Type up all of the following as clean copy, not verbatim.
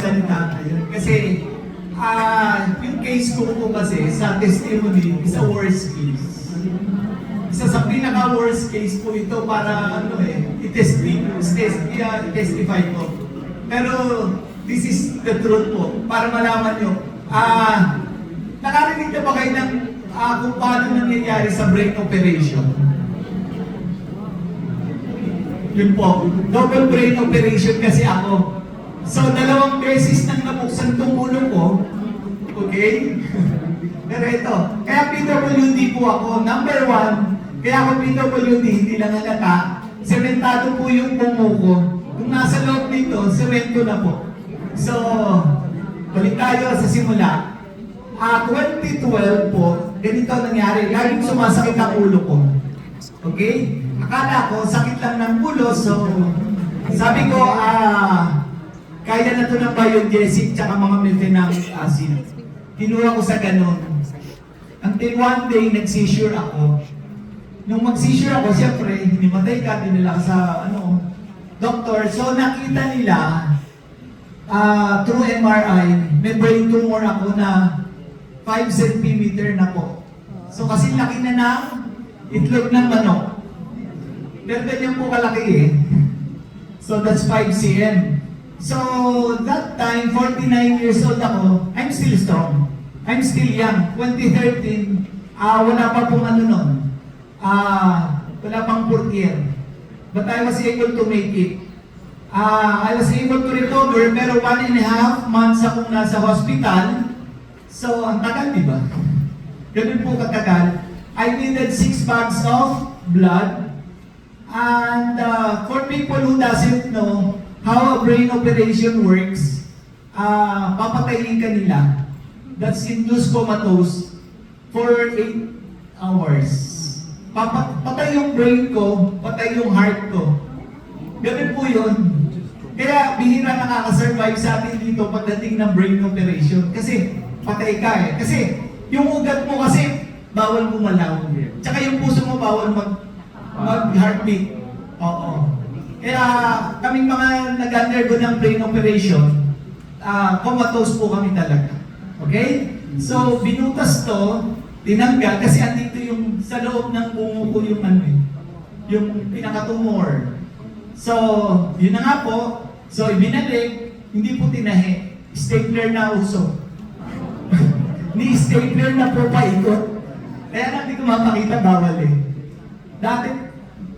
magsalita ngayon. Kasi, yung case ko po kasi sa testimony is a worst case. Isa sa pinaka-worst case po ito para i-testify ko. Pero this is the truth po, para malaman nyo. Nakarinig na ba kayo ng kung paano nangyayari sa brain operation? Yun po, double brain operation kasi ako. So, 2 beses nang nabuksan itong ulo ko. Okay? Pero ito, kaya PWD po ako. Number 1, kaya ako PWD, hindi lang halata. Sementado po yung bungo ko. Kung nasa loob nito, semento na po. So, balik tayo sa simula. 2012 po, ganito nangyari. Laging sumasakit ang ulo ko. Okay? Akala ko, sakit lang ng ulo. So, sabi ko, kaya na ito ng biogesic tsaka mga methanoic acid. Kinuha ko sa ganun. Until one day, nag-seizure ako. Nung mag-seizure ako, siyempre, hinimatay ka, dinala ka sa, doktor. So, nakita nila, through MRI, may brain tumor ako na 5 cm na po. So, kasi laki na ng itlog ng manok. Pero ganyan po kalaki eh. So, that's 5 cm. So, that time, 49 years old ako, I'm still strong. I'm still young. 2013, wala pa pong nun. Wala pang 4th year. But I was able to make it. I was able to recover, pero 1.5 months akong nasa hospital. So, ang tagal, di ba? Ganun po katagal. I needed 6 bags of blood. And for people who doesn't know how a brain operation works, papatayin ka nila. That's induced comatose for 8 hours. Patay yung brain ko, patay yung heart ko. Ganun po yun. Kaya bihira nakaka-survive sa atin dito pagdating ng brain operation. Kasi patay ka eh. Kasi yung ugat mo kasi bawal gumalaw. Tsaka yung puso mo bawal mag-heartbeat. Oo. Kaya kaming mga nag-undergo ng brain operation, comatose po kami talaga. Okay? So, binutas to, tinanggal, kasi andito yung sa loob ng bungo ko yung pinaka-tumor. So, yun na nga po. So, ibinalik, hindi po tinahi. Stapler na uso. Ni stapler na po paikot. Kaya na hindi ko mapakita, bawal eh. Dati,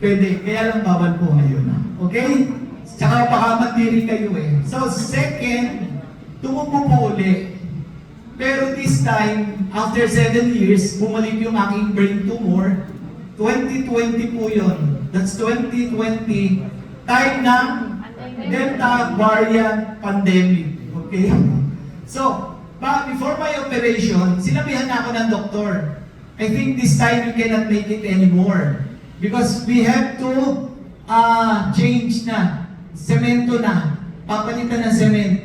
pwede. Kaya lang bawal po ngayon. Okay? Tsaka baka matiri kayo eh. So, second, tumubo po uli. Pero this time, after 7 years, bumalik yung aking brain tumor. 2020 po yun. That's 2020. Time ng Delta variant pandemic. Okay? So, before my operation, sinabihan na ako ng doktor, I think this time you cannot make it anymore. Because we have to change na. Semento na. Papalitan ng cement.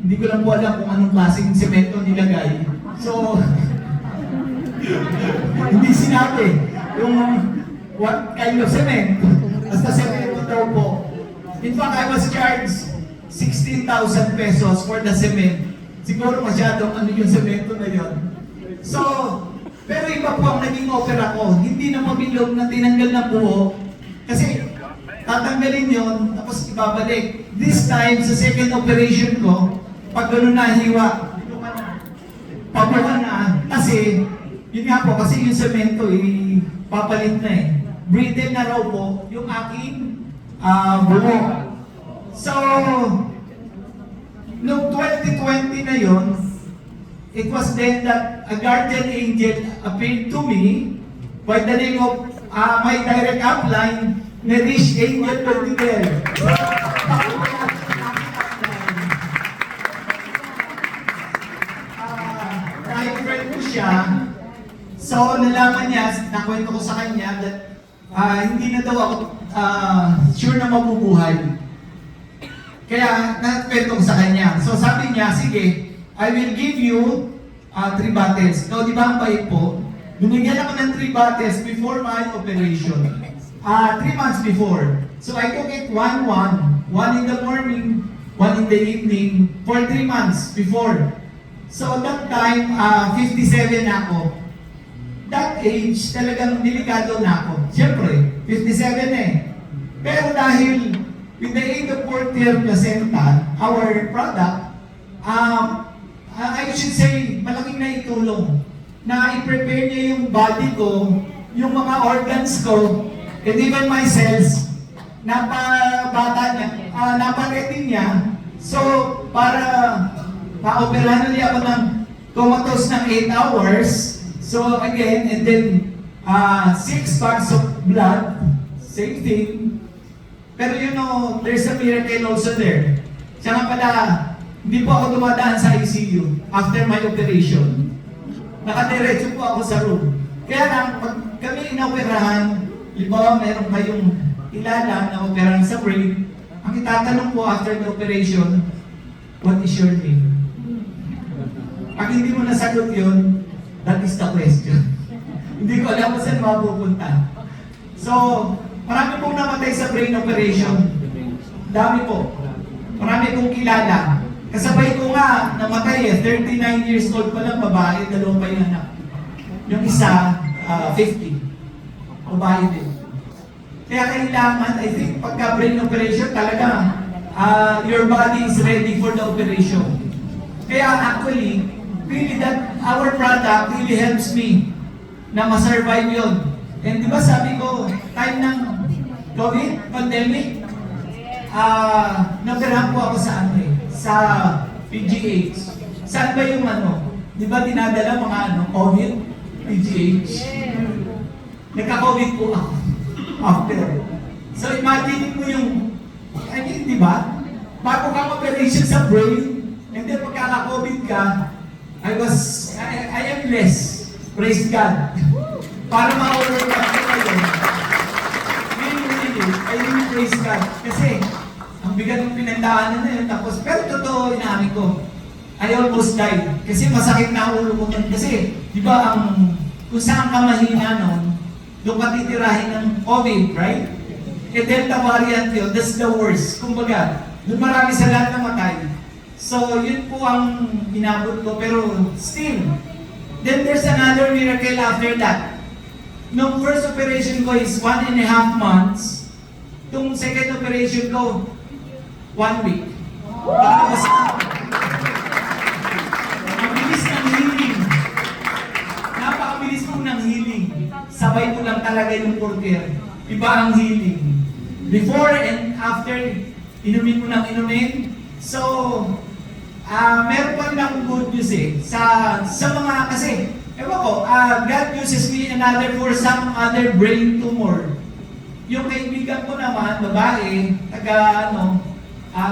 Hindi ko lang po alam kung anong klaseng semento nilagay. So, hindi sinabi yung what kind of cement. Basta semento daw po. In fact, I was charged 16,000 pesos for the cement. Siguro masyadong yung semento na yon. So, pero iba po ang naging opera ko. Hindi na mabilog na tinanggal na buo. Kasi tatanggalin yon, tapos ibabalik. This time, sa second operation ko, pag gano'n na hiwa, pabuhan na. Kasi, yun nga po, kasi yung semento, papalit na eh. Brittle na raw po yung aking buo. So, noong 2020 na yon, it was then that a guardian angel appeared to me by the name of my direct upline, Nerish Angel Perdivel. Kahit friend ko siya, so nalaman niya, nakwento ko sa kanya that hindi na daw ako sure na mabubuhay. Kaya nakwento ko sa kanya. So sabi niya, sige, I will give you 3 bottles. No, di ba ang bait po? Binigyan ako ng 3 bottles before my operation. 3 months before. So I took it 1-1. 1 in the morning, 1 in the evening, for 3 months before. So that time, 57 na ako. That age, talagang delikado na ako. Siyempre, 57 eh. Pero dahil with the aid of fourth year placenta, our product, I should say, malaking naitulong na i-prepare niya yung body ko, yung mga organs ko, and even my cells, napabata niya, napaready niya. So, para ma-operahan ulit ako ng comatose ng 8 hours. So, again, and then 6 bags of blood, same thing. Pero you know, there's a miracle also there. Siya nga pala, hindi po ako dumadaan sa ICU after my operation. Nakadiretso po ako sa room. Kaya lang, pag kami inoperahan, iba meron kayong kilala na operahan sa brain, ang itatanong po after the operation, what is your name? Pag hindi mo nasagot yun, that is the question. Hindi ko alam kung saan mapupunta. So, marami pong namatay sa brain operation. Dami po. Marami kong kilala. Kasabay ko nga, namatay 39 years old pa lang, babae, 2 pa yung anak. Yung isa, 50. Babae din. Kaya kailangan, I think, pagka brain operation, talaga, your body is ready for the operation. Kaya actually, really that, our product really helps me na ma-survive yun. And di ba sabi ko, time ng COVID, pandemic, nagperahan po ako sa sa PGH. Saan ba yung di ba dinadala mga COVID, PGH? Nagka-COVID po ako after. So imagine mo yung, di ba? Bago ka operation sa brain, and then pagkaka-COVID ka, I am blessed. Praise God. Para ma-overcome ko kayo. Really, I really praise God. Kasi, ang bigat ng pinagdaanan na yun. Tapos, pero totoo, inamin ko, I almost died. Kasi masakit na ulo ko nun. Kasi, di ba, kung saan ka mahina nun, doon ka titirahin ng COVID, right? E Delta variant yun, that's the worst. Kumbaga, doon marami sa lahat namatay. So, yun po ang inabot ko. Pero, still, then there's another miracle after that. Nung first operation ko is 1.5 months. Itong second operation ko, 1 week. Palabas na. Ang bilis ng healing. Napakabilis po ng healing. Sabay ko lang talaga yung porter. Iba ang healing. Before and after, inumin mo ng inumin. So, meron pa rin akong good news sa mga, kasi, ewan ko, God uses me for some other brain tumor. Yung kaibigan ko naman, babae, taga,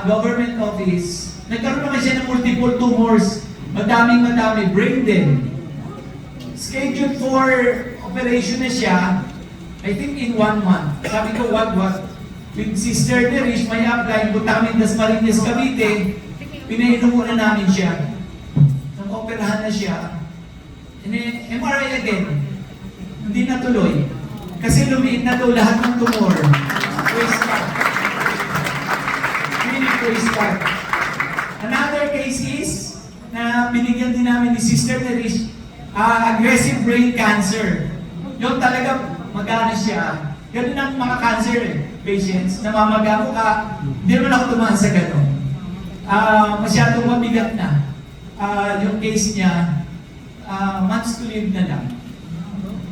government office, nagkaroon naman siya ng multiple tumors, madaming brain din. Scheduled for operation na siya, I think in 1 month. Sabi ko, what? With Sister Nerish, may upline, punta kami Dasmariñas, Cavite, pinainom muna namin siya. Nang operahan na siya, MRI again, hindi natuloy. Kasi lumiit na daw lahat ng tumor. Praise God. Really praise God. Another case is, na binigyan din namin ni Sister Nerish, aggressive brain cancer. Yung talaga, magana siya. Ganun ang mga cancer patients, namamaga mo ka, hindi naman ako tumahan sa gano'n. Masyadong mabigat na. Yung case niya, months to live na lang.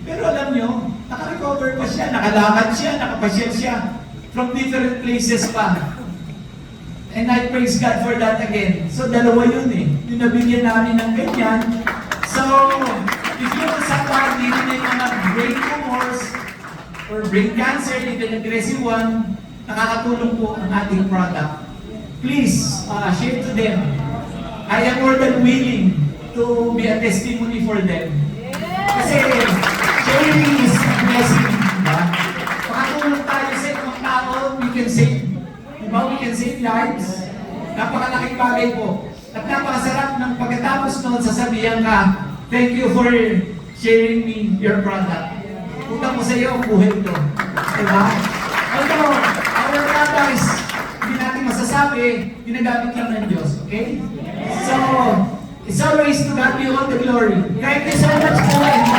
Pero alam nyo, naka-recover pa siya, nakalakad siya, nakapasyal siya from different places pa. And I praise God for that again. So dalawa yun yung nabigyan namin ng ganyan. So, if you know somebody na may mga brain tumors or brain cancer, even aggressive one, nakakatulong po ang ating product. Please, share to them. I am more than willing to be a testimony for them. Kasi, sharing is a blessing. Diba? Makatulong tayo sa ibang tao, we can save. Diba? We can save lives. Napakalaking bagay po. At napakasarap ng pagkatapos noon, sasabihan ka, thank you for sharing me your product. Utang mo sa iyo ang buhay ito. Diba? Although, our products, hindi natin masasabi, ginagamit lang ng Diyos. Okay? So, it's always to God be all the glory. Thank you so much po.